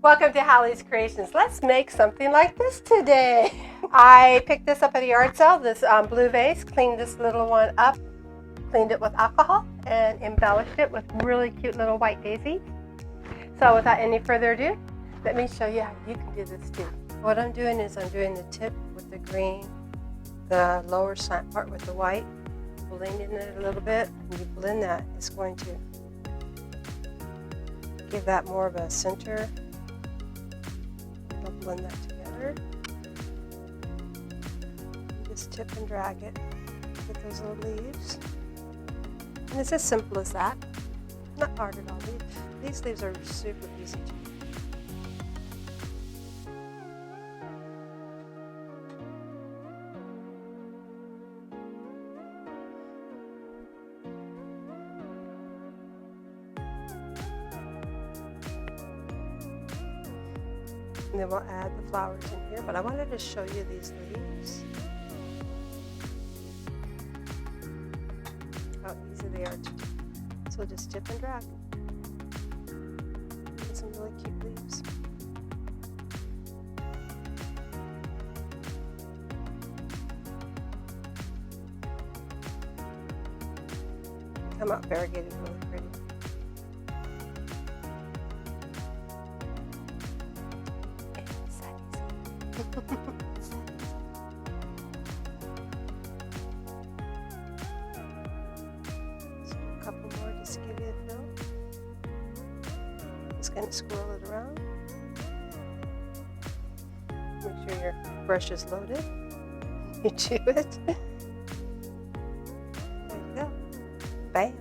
Welcome to Hallie's Creations. Let's make something like this today. I picked this up at a yard sale, this blue vase, cleaned this little one up, cleaned it with alcohol, and embellished it with really cute little white daisies. So without any further ado, let me show you how you can do this too. What I'm doing is I'm doing the tip with the green, the lower slant part with the white, blending it a little bit. When you blend that, it's going to give that more of a center. I'll blend that together. Just tip and drag it with those little leaves. And it's as simple as that. Not hard at all. These leaves are super easy to do. And then we'll add the flowers in here, but I wanted to show you these leaves. How easy they are to do. So just tip and drag. Get some really cute leaves. Come out variegated, really pretty. A couple more just to give you a feel. Just kind of swirl it around. Make sure your brush is loaded. You chew it. There you go. Bam.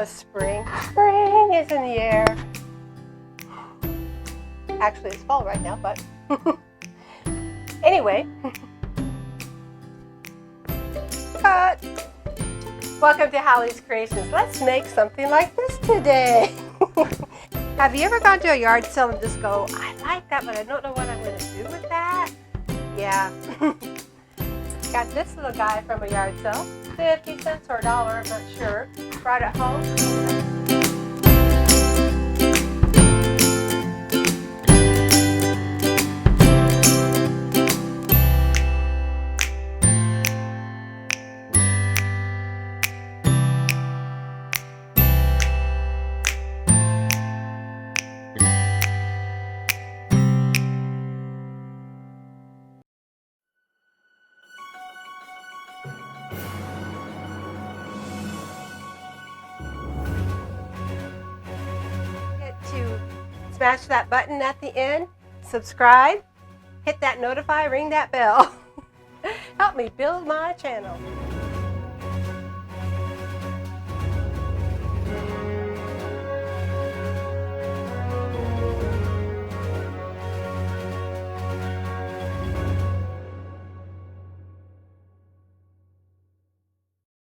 because spring is in the air. Actually, it's fall right now, but anyway. Cut. Welcome to Hallie's Creations. Let's make something like this today. Have you ever gone to a yard sale and just go, I like that, but I don't know what I'm going to do with that? Yeah. Got this little guy from a yard sale. 50 cents or $1, I'm not sure. Brought it home. To smash that button at the end, subscribe, hit that notify, ring that bell. Help me build my channel.